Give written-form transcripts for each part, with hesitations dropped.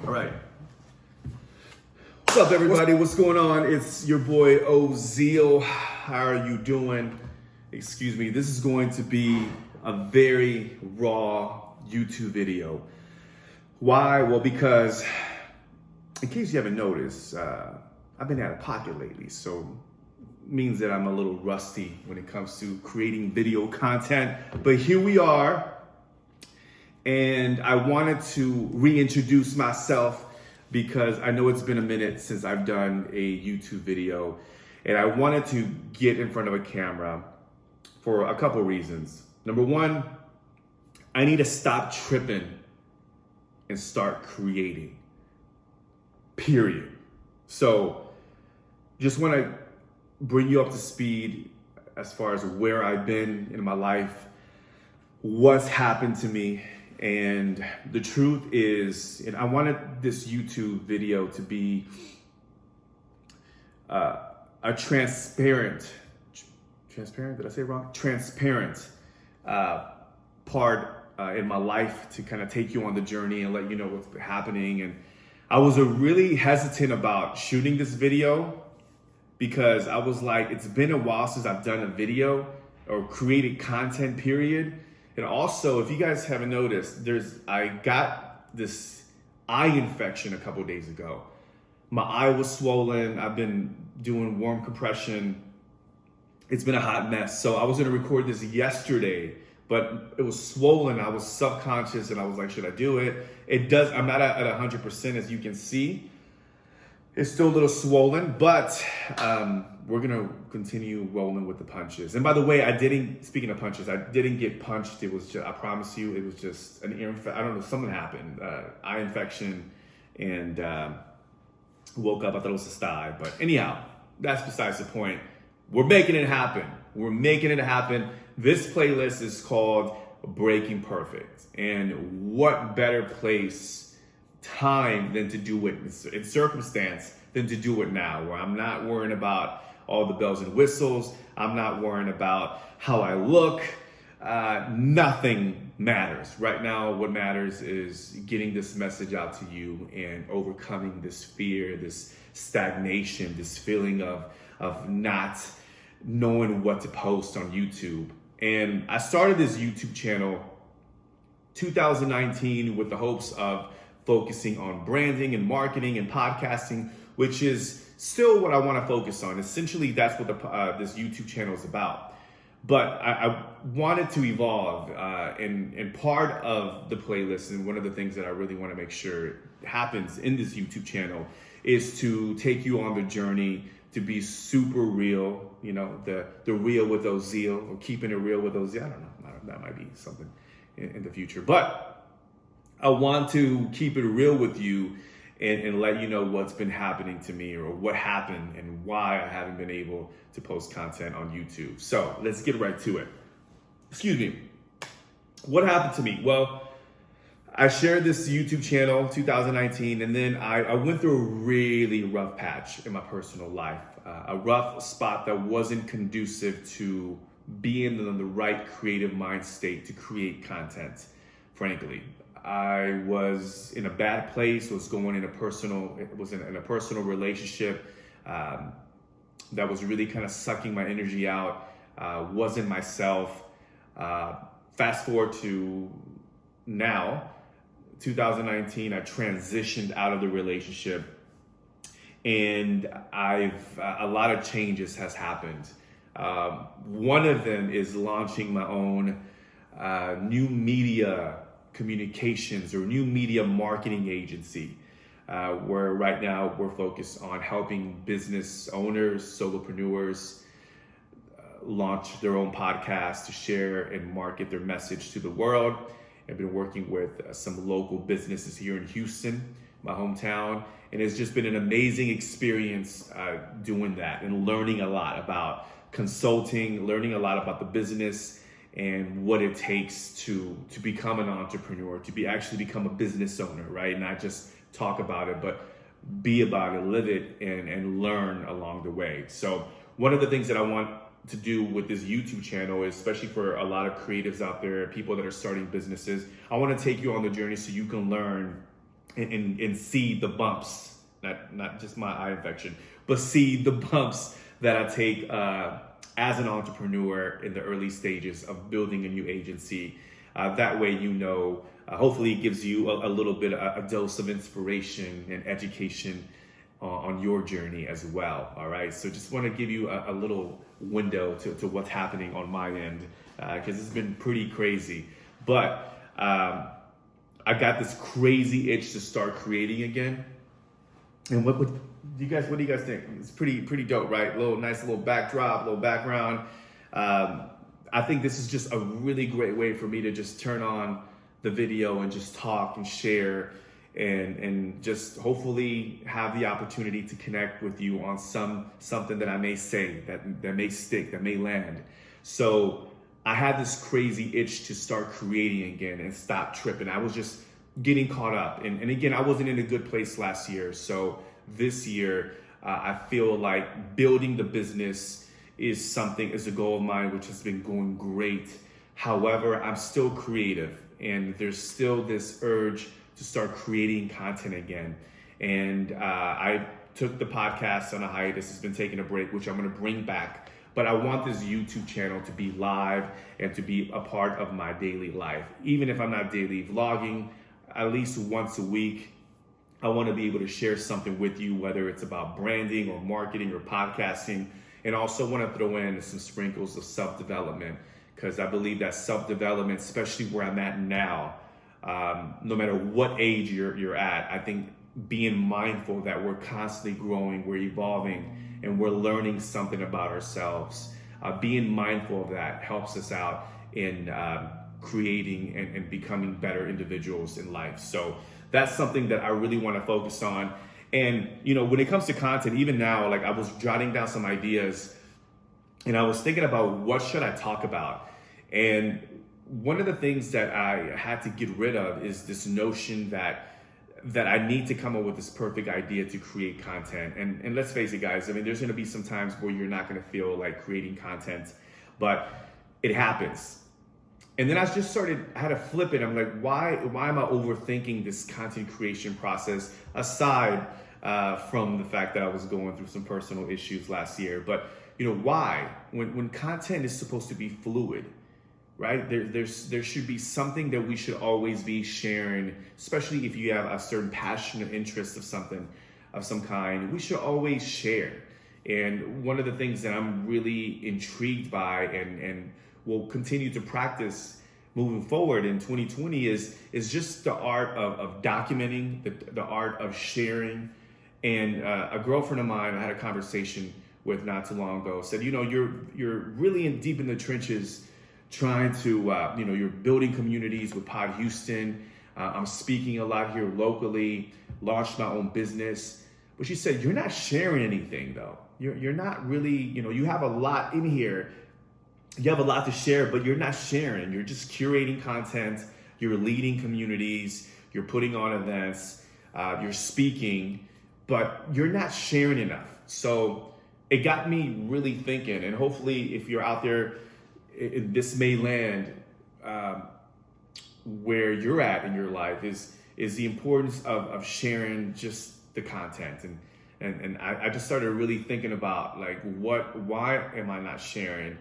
All right. What's up, everybody? What's going on? It's your boy Ozil. How are you doing? Excuse me. This is going to be a very raw YouTube video. Why? Well, because in case you haven't noticed, I've been out of pocket lately, so it means that I'm a little rusty when it comes to creating video content. But here we are. And I wanted to reintroduce myself because I know it's been a minute since I've done a YouTube video, and I wanted to get in front of a camera for a couple reasons. Number one, I need to stop tripping and start creating, period. So just want to bring you up to speed as far as where I've been in my life, what's happened to me. And the truth is, and I wanted this YouTube video to be a transparent, did I say it wrong? Transparent part in my life to kind of take you on the journey and let you know what's happening. And I was really hesitant about shooting this video because I was like, it's been a while since I've done a video or created content, period. And also, if you guys haven't noticed, I got this eye infection a couple days ago. My eye was swollen. I've been doing warm compression. It's been a hot mess. So I was gonna record this yesterday, but it was swollen. I was subconscious and I was like, should I do it? I'm not at 100% as you can see. It's still a little swollen, but we're gonna continue rolling with the punches. And by the way, speaking of punches, I didn't get punched. It was just, I promise you, it was just an ear infection. I don't know, something happened, eye infection, and woke up, I thought it was a sty. But anyhow, that's besides the point. We're making it happen. We're making it happen. This playlist is called Breakin Perfect. And what better time than to do it in circumstance than to do it now, where I'm not worrying about all the bells and whistles. I'm not worrying about how I look. Nothing matters. Right now, what matters is getting this message out to you and overcoming this fear, this stagnation, this feeling of not knowing what to post on YouTube. And I started this YouTube channel 2019 with the hopes of focusing on branding and marketing and podcasting, which is still what I want to focus on. Essentially, that's what this YouTube channel is about. But I wanted to evolve, and part of the playlist, and one of the things that I really want to make sure happens in this YouTube channel is to take you on the journey to be super real, you know, the real with Ozil, or keeping it real with Ozil. I don't know, that might be something in the future. But I want to keep it real with you and let you know what's been happening to me or what happened and why I haven't been able to post content on YouTube. So let's get right to it. Excuse me. What happened to me? Well, I shared this YouTube channel 2019, and then I went through a really rough patch in my personal life, a rough spot that wasn't conducive to being in the right creative mind state to create content, frankly. I was in a bad place, was in a personal relationship that was really kind of sucking my energy out, wasn't myself. Fast forward to now, 2019, I transitioned out of the relationship, and a lot of changes has happened. One of them is launching my own new media communications or new media marketing agency, where right now we're focused on helping business owners, solopreneurs launch their own podcast to share and market their message to the world. I've been working with some local businesses here in Houston, my hometown, and it's just been an amazing experience doing that and learning a lot about consulting, learning a lot about the business and what it takes to become an entrepreneur, to actually become a business owner, right? Not just talk about it, but be about it, live it, and learn along the way. So one of the things that I want to do with this YouTube channel, especially for a lot of creatives out there, people that are starting businesses. I want to take you on the journey so you can learn and see the bumps, not just my eye infection, but see the bumps that I take as an entrepreneur in the early stages of building a new agency. That way, hopefully it gives you a little bit, a dose of inspiration and education on your journey as well. All right. So just want to give you a little window to what's happening on my end, because it's been pretty crazy. But I got this crazy itch to start creating again. And what do you guys think? It's pretty dope, right? Nice little backdrop, little background. I think this is just a really great way for me to just turn on the video and just talk and share and just hopefully have the opportunity to connect with you on something that I may say that may stick, that may land. So I had this crazy itch to start creating again and stop tripping. I was just getting caught up. And again, I wasn't in a good place last year. So this year, I feel like building the business is a goal of mine, which has been going great. However, I'm still creative and there's still this urge to start creating content again. And I took the podcast on a hiatus. It's been taking a break, which I'm going to bring back. But I want this YouTube channel to be live and to be a part of my daily life. Even if I'm not daily vlogging, at least once a week, I want to be able to share something with you, whether it's about branding or marketing or podcasting. And also want to throw in some sprinkles of self-development, because I believe that self-development, especially where I'm at now, no matter what age you're at, I think being mindful that we're constantly growing, we're evolving, and we're learning something about ourselves. Being mindful of that helps us out in creating and becoming better individuals in life. So that's something that I really want to focus on. And, when it comes to content, even now, like I was jotting down some ideas and I was thinking about what should I talk about. And one of the things that I had to get rid of is this notion that I need to come up with this perfect idea to create content. And let's face it, guys, I mean, there's going to be some times where you're not going to feel like creating content, but it happens. And then I had to flip it. I'm like, why am I overthinking this content creation process, aside from the fact that I was going through some personal issues last year? But why? When content is supposed to be fluid, right? There should be something that we should always be sharing, especially if you have a certain passion or interest of something of some kind. We should always share. And one of the things that I'm really intrigued by and will continue to practice moving forward in 2020 is just the art of documenting, the art of sharing. And a girlfriend of mine I had a conversation with not too long ago said, you're really deep in the trenches trying to, you're building communities with Pod Houston. I'm speaking a lot here locally, launched my own business. But she said, you're not sharing anything though. You're not really, you have a lot in here. You have a lot to share, but you're not sharing. You're just curating content. You're leading communities. You're putting on events. You're speaking, but you're not sharing enough. So it got me really thinking, and hopefully if you're out there, this may land where you're at in your life is the importance of sharing just the content. And I just started really thinking about like, why am I not sharing?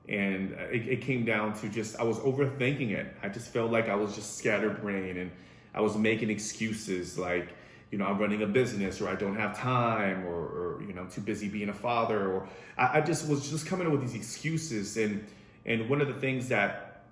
And it came down to just, I was overthinking it. I just felt like I was just scatterbrained and I was making excuses like, I'm running a business, or I don't have time, or I'm too busy being a father, or I just was just coming up with these excuses. And one of the things that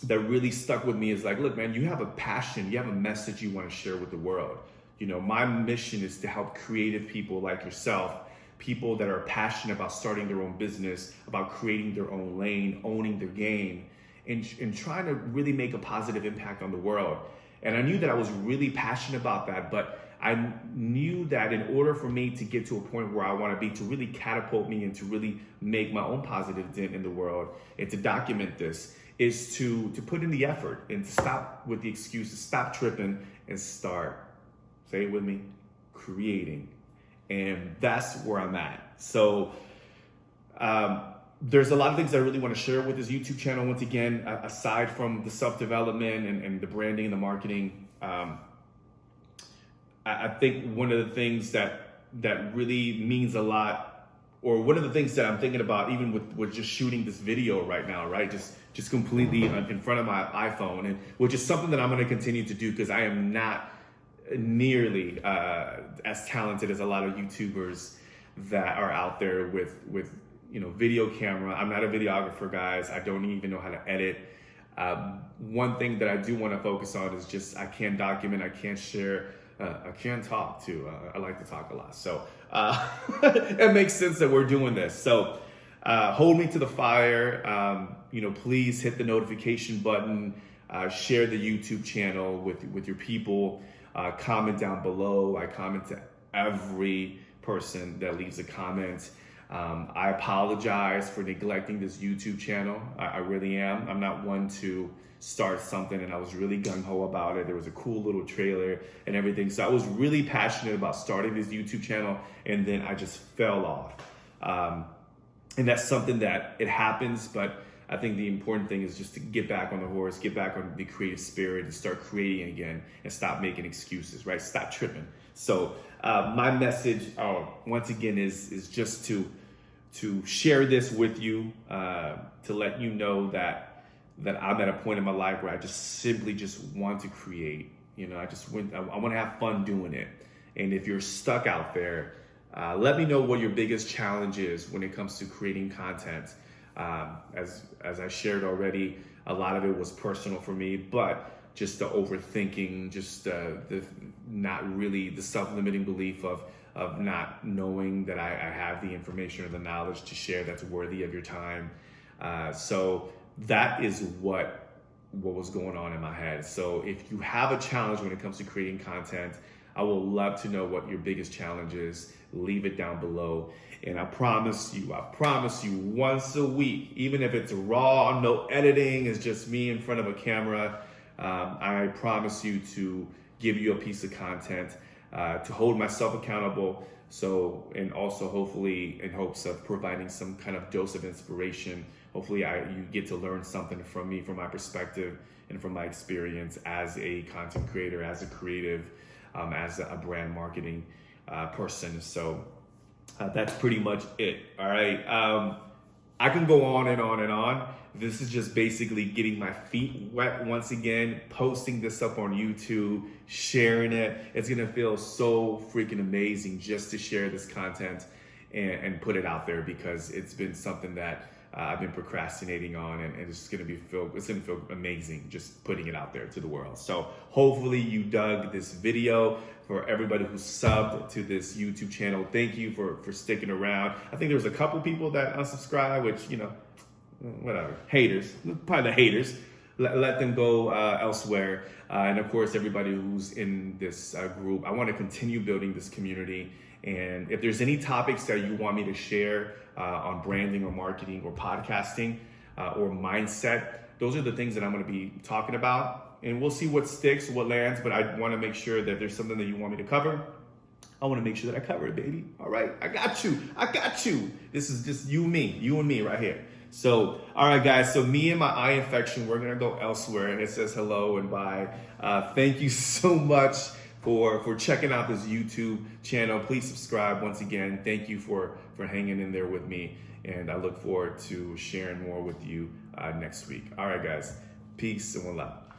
really stuck with me is like, look, man, you have a passion, you have a message you want to share with the world. My mission is to help creative people like yourself, people that are passionate about starting their own business, about creating their own lane, owning their game, and trying to really make a positive impact on the world. And I knew that I was really passionate about that, but I knew that in order for me to get to a point where I want to be, to really catapult me and to really make my own positive dent in the world and to document this, is to put in the effort and to stop with the excuses, stop tripping, and start, say it with me, creating. And that's where I'm at. So there's a lot of things I really want to share with this YouTube channel. Once again, aside from the self-development and the branding and the marketing, I think one of the things that really means a lot, or one of the things that I'm thinking about, even with just shooting this video right now, right? Just completely in front of my iPhone, and which is something that I'm going to continue to do because I am not nearly as talented as a lot of YouTubers that are out there with video camera. I'm not a videographer, guys. I don't even know how to edit. One thing that I do want to focus on is just I can document, I can share, I can talk too. I like to talk a lot, so it makes sense that we're doing this. So hold me to the fire. Please hit the notification button. Share the YouTube channel with your people. Comment down below. I comment to every person that leaves a comment. I apologize for neglecting this YouTube channel. I really am. I'm not one to start something and I was really gung-ho about it. There was a cool little trailer and everything. So I was really passionate about starting this YouTube channel and then I just fell off. And that's something that it happens, but I think the important thing is just to get back on the horse, get back on the creative spirit and start creating again and stop making excuses, right? Stop tripping. So my message, once again, is just to share this with you, to let you know that I'm at a point in my life where I just simply want to create. I want to have fun doing it. And if you're stuck out there, let me know what your biggest challenge is when it comes to creating content. As I shared already, a lot of it was personal for me, but just the overthinking, just the not really the self-limiting belief of not knowing that I have the information or the knowledge to share that's worthy of your time. So that is what was going on in my head. So if you have a challenge when it comes to creating content, I would love to know what your biggest challenge is. Leave it down below. And I promise you once a week, even if it's raw, no editing, it's just me in front of a camera, I promise you to give you a piece of content, to hold myself accountable. So, and also hopefully in hopes of providing some kind of dose of inspiration. Hopefully you get to learn something from me, from my perspective and from my experience as a content creator, as a creative, as a brand marketing person. So that's pretty much it. All right. I can go on and on and on. This is just basically getting my feet wet once again, posting this up on YouTube, sharing it. It's going to feel so freaking amazing just to share this content and put it out there because it's been something that I've been procrastinating on, and it's going to feel amazing just putting it out there to the world. So hopefully you dug this video. For everybody who subbed to this YouTube channel, thank you for sticking around. I think there was a couple people that unsubscribed, which, whatever, haters, probably the haters. Let them go elsewhere. And of course, everybody who's in this group, I want to continue building this community. And if there's any topics that you want me to share on branding or marketing or podcasting or mindset, those are the things that I'm going to be talking about. And we'll see what sticks, what lands, but I want to make sure that there's something that you want me to cover. I want to make sure that I cover it, baby. All right, I got you. This is just you and me right here. So, all right, guys. So me and my eye infection, we're going to go elsewhere. And it says hello and bye. Thank you so much for checking out this YouTube channel. Please subscribe once again. Thank you for hanging in there with me. And I look forward to sharing more with you next week. All right, guys. Peace and one love.